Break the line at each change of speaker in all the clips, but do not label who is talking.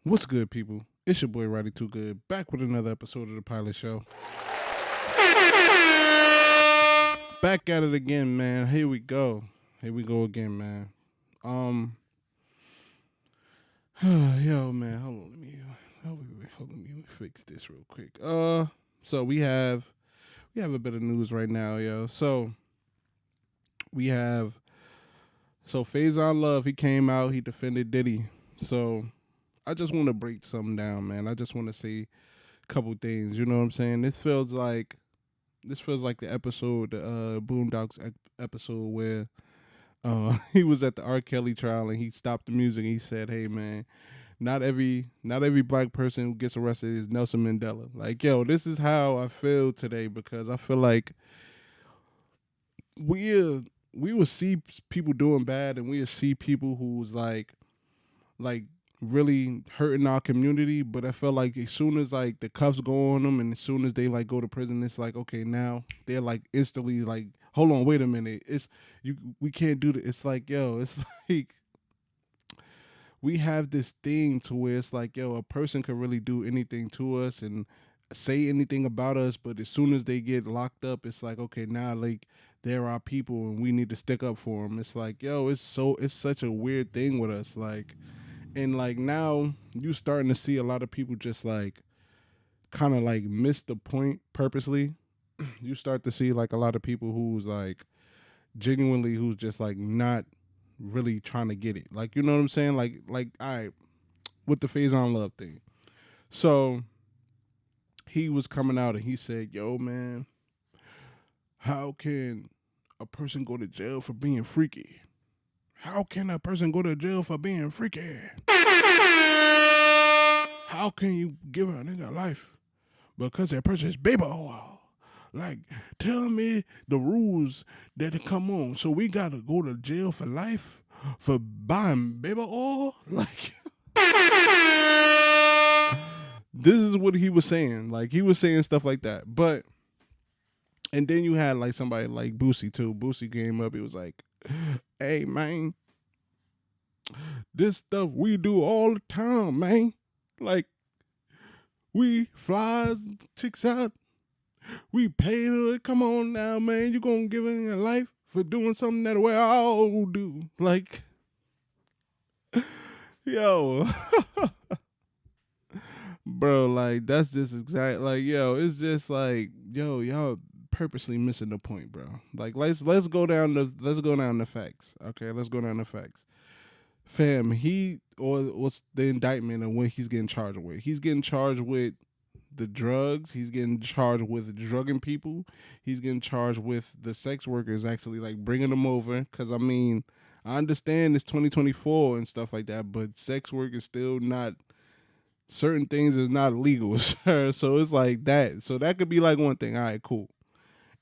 What's good, people? It's your boy Roddy Too Good, back with another episode of the Pilot Show. Back at it again, man. Here we go. Here we go again, man. Um, yo, man. Hold on, let me fix this real quick. So we have a bit of news right now, yo. We have so Faizon Love. He came out. He defended Diddy. So I just want to break something down, man. I just want to say a couple things. You know what I'm saying? This feels like the episode, Boondocks episode where he was at the R. Kelly trial and he stopped the music and he said, "Hey man, not every black person who gets arrested is Nelson Mandela." Like, yo, this is how I feel today because I feel like we will see people doing bad and we will see people who's like really hurting our community, but I felt like as soon as like the cuffs go on them and as soon as they like go to prison, it's like, okay, now they're like instantly like, hold on, wait a minute, it's you, we can't do that. It's like, yo, it's like we have this thing to where it's like, yo, a person could really do anything to us and say anything about us, but as soon as they get locked up, it's like, okay, now like they're our people and we need to stick up for them. It's like, yo, it's such a weird thing with us, like. And like now you starting to see a lot of people just like kind of like miss the point purposely. You start to see like a lot of people who's like genuinely who's just like not really trying to get it. Like, you know what I'm saying? Like all right, with the Faizon Love thing. So he was coming out and he said, "Yo, man, how can a person go to jail for being freaky? How can a person go to jail for being freaky? How can you give a nigga life because they purchased baby oil? Like, tell me the rules that come on. So we gotta go to jail for life for buying baby oil? Like, this is what he was saying. Like, he was saying stuff like that. But, and then you had like somebody like Boosie too. Boosie came up. He was like, "Hey, man, this stuff we do all the time, man. Like, we flies chicks out. We pay her. Come on now, man. You gonna give it a life for doing something that we all do? Like, yo, bro. Like, that's just exact. Like, yo, it's just like, yo, y'all purposely missing the point, bro. Like, let's go down the facts. Okay, let's go down the facts. Fam, he or what's the indictment of what he's getting charged with? He's getting charged with the drugs. He's getting charged with drugging people. He's getting charged with the sex workers actually like bringing them over. Because I mean, I understand it's 2024 and stuff like that, but sex work is still not. Certain things is not illegal, sir. So it's like that. So that could be like one thing. All right, cool.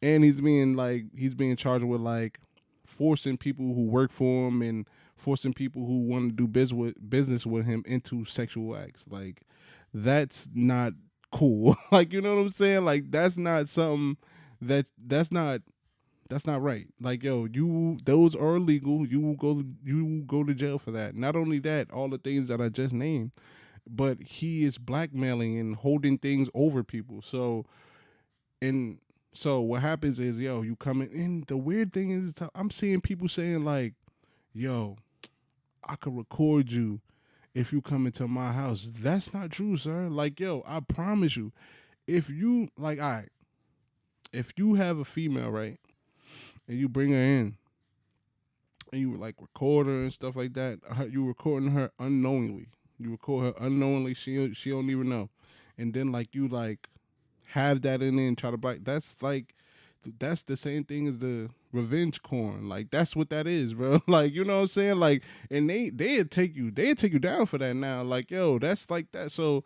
And he's being charged with like forcing people who work for him and forcing people who want to do business with him into sexual acts. Like, that's not cool. Like, you know what I'm saying? Like, that's not something that's not right. Like, yo, you those are illegal. You will go to jail for that. Not only that, all the things that I just named, but he is blackmailing and holding things over people. And so what happens is, yo, you come in, and the weird thing is, I'm seeing people saying like, yo, I could record you if you come into my house. That's not true, sir. Like, yo, I promise you, if you like, all right, if you have a female, right, and you bring her in and you like record her and stuff like that, you recording her unknowingly. You record her unknowingly. She don't even know, and then like you like have that in there and try to bite. That's the same thing as the revenge corn. Like, that's what that is, bro. Like, you know what I'm saying? Like, and they'd take you down for that now. Like, yo, that's like that. So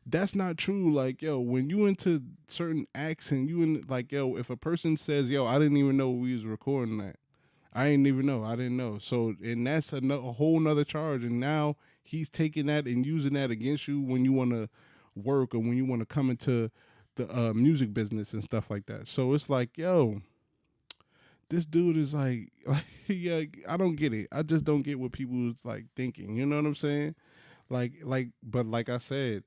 that's not true. Like, yo, when you into certain acts and you in like, yo, if a person says, yo, I didn't even know we was recording that. I didn't even know. I didn't know. So, and that's a whole nother charge. And now he's taking that and using that against you when you want to work or when you want to come into the music business and stuff like that. So it's like, yo, this dude is like, yeah, I don't get it. I just don't get what people's like thinking. You know what I'm saying? But like I said,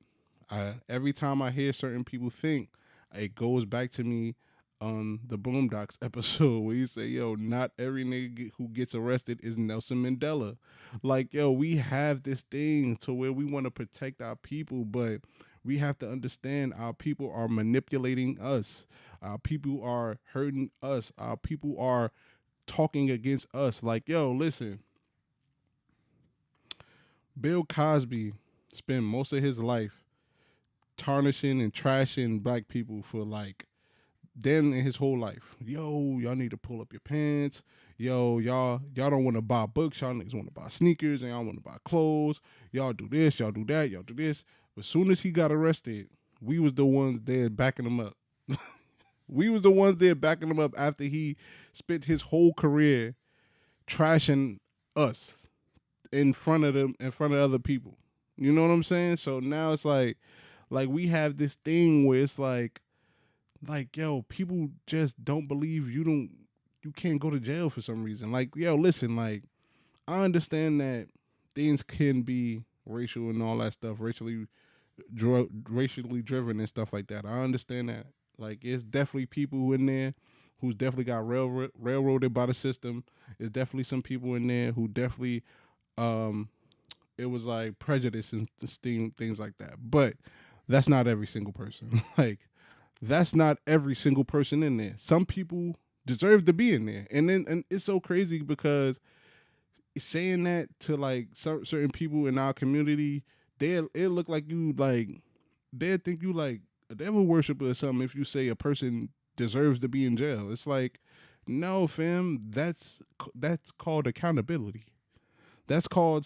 every time I hear certain people think, it goes back to me on the Boondocks episode where you say, "Yo, not every nigga who gets arrested is Nelson Mandela." Like, yo, we have this thing to where we want to protect our people, but we have to understand our people are manipulating us. Our people are hurting us. Our people are talking against us. Like, yo, listen, Bill Cosby spent most of his life tarnishing and trashing black people for like then in his whole life. Yo, y'all need to pull up your pants. Yo, y'all don't want to buy books. Y'all niggas want to buy sneakers and y'all want to buy clothes. Y'all do this, y'all do that, y'all do this. As soon as he got arrested, we was the ones there backing him up. We was the ones there backing him up after he spent his whole career trashing us in front of them, in front of other people. You know what I'm saying? So now it's like we have this thing where it's like yo, people just don't believe you can't go to jail for some reason. Like, yo, listen, like I understand that things can be racial and all that stuff, racially driven and stuff like that. I understand that. Like, it's definitely people in there who's definitely got railroaded by the system. There's definitely some people in there who definitely um it was like prejudice and things like that. But that's not every single person. Like, that's not every single person in there. Some people deserve to be in there, and it's so crazy because saying that to like certain people in our community, it look like you like they think you like a devil worshiper or something if you say a person deserves to be in jail. It's like, no, fam, that's called accountability. That's called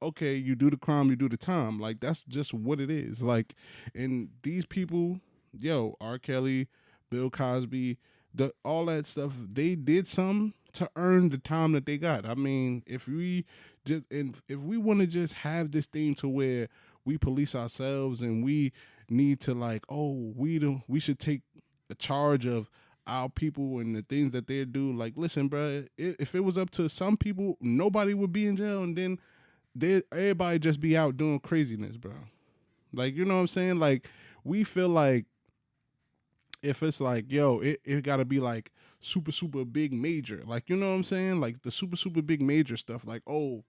okay, you do the crime, you do the time. Like, that's just what it is. Like, and these people, yo, R. Kelly, Bill Cosby, all that stuff, they did some to earn the time that they got. I mean, if we want to just have this thing to where we police ourselves and we need to like, oh, we should take the charge of our people and the things that they do. Like, listen, bro, if it was up to some people, nobody would be in jail, and then everybody just be out doing craziness, bro. Like, you know what I'm saying? Like, we feel like if it's like, yo, it gotta be like super, super big major. Like, you know what I'm saying? Like the super, super big major stuff. Like, oh,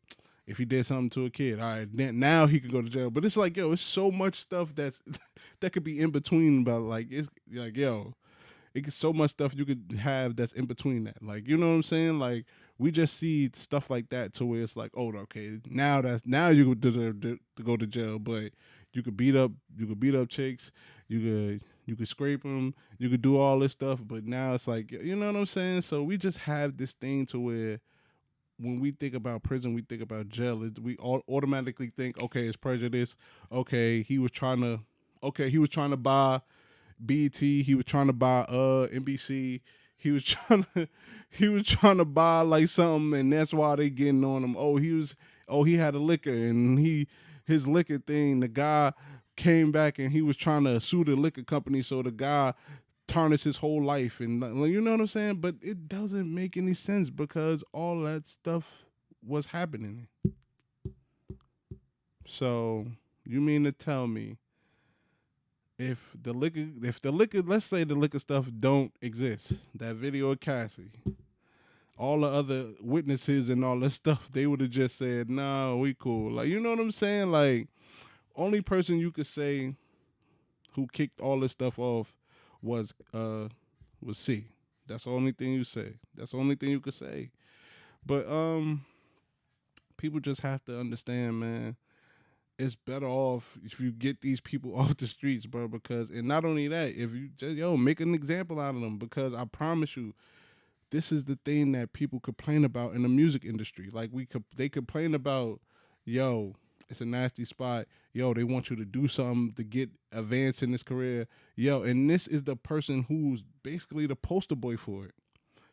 if he did something to a kid, all right, then now he could go to jail. But it's like, yo, it's so much stuff that could be in between. But like, it's like, yo, it's so much stuff you could have that's in between that. Like, you know what I'm saying? Like, we just see stuff like that to where it's like, oh, okay, now you deserve to go to jail, but you could beat up chicks, you could scrape them, you could do all this stuff, but now it's like, you know what I'm saying? So we just have this thing to where when we think about prison, we think about jail. We all automatically think, okay, it's prejudice. Okay, he was trying to buy BT. He was trying to buy NBC. He was trying to he was trying to buy like something, and that's why they getting on him. He had a liquor, and his liquor thing. The guy came back and he was trying to sue the liquor company, so the guy tarnished his whole life, and you know what I'm saying. But it doesn't make any sense because all that stuff was happening. So you mean to tell me if the liquor, let's say the liquor stuff don't exist, that video of Cassie, all the other witnesses and all that stuff, they would have just said, "Nah, we cool." Like, you know what I'm saying? Like, only person you could say who kicked all this stuff off was C. That's the only thing you say. That's the only thing you could say. But people just have to understand, man. It's better off if you get these people off the streets, bro. Because, and not only that, if you just make an example out of them. Because I promise you, this is the thing that people complain about in the music industry. Like, they complain about, yo, it's a nasty spot. Yo, they want you to do something to get advanced in this career. Yo, and this is the person who's basically the poster boy for it.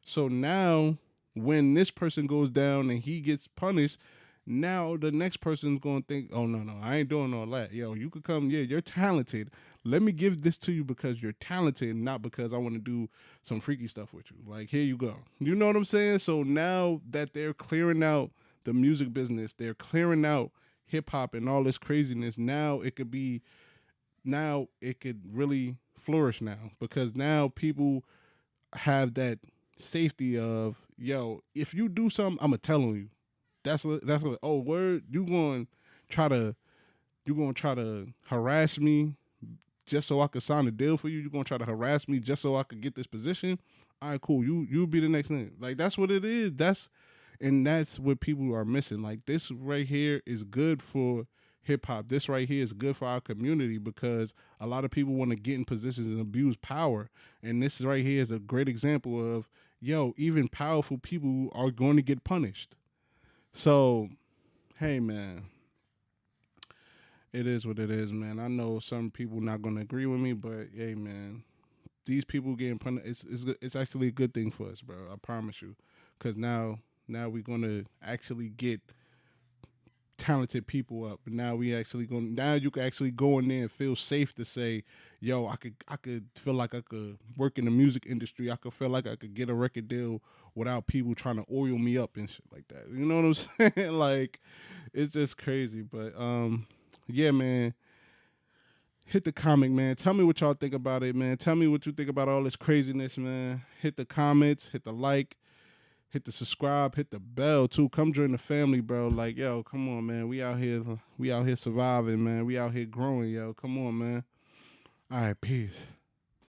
So now, when this person goes down and he gets punished, now the next person's gonna think, oh no, I ain't doing all that. Yo, you could come, yeah, you're talented. Let me give this to you because you're talented, not because I want to do some freaky stuff with you. Like, here you go. You know what I'm saying? So now that they're clearing out the music business, they're clearing out hip hop and all this craziness, now it could really flourish now because now people have that safety of, yo, if you do something, I'm gonna tell on you. Oh, word, try to you gonna try to harass me just so I could sign a deal for you. You're gonna try to harass me just so I could get this position. All right, cool. You be the next thing. Like that's what it is. That's what people are missing. Like this right here is good for hip hop. This right here is good for our community because a lot of people want to get in positions and abuse power. And this right here is a great example of, yo, even powerful people are going to get punished. So, hey man, it is what it is, man. I know some people not gonna agree with me, but hey, man, these people getting punished, it's actually a good thing for us, bro. I promise you, because now we're gonna actually get talented people up. Now we actually going now you can actually go in there and feel safe to say, yo, I could feel like I could work in the music industry. I could feel like I could get a record deal without people trying to oil me up and shit like that. You know what I'm saying? Like it's just crazy. But yeah, man. Hit the comment, man. Tell me what y'all think about it, man. Tell me what you think about all this craziness, man. Hit the comments, hit the like, hit the subscribe, hit the bell too. Come join the family, bro. Like, yo, come on, man. We out here surviving, man. We out here growing, yo. Come on, man. All right, peace.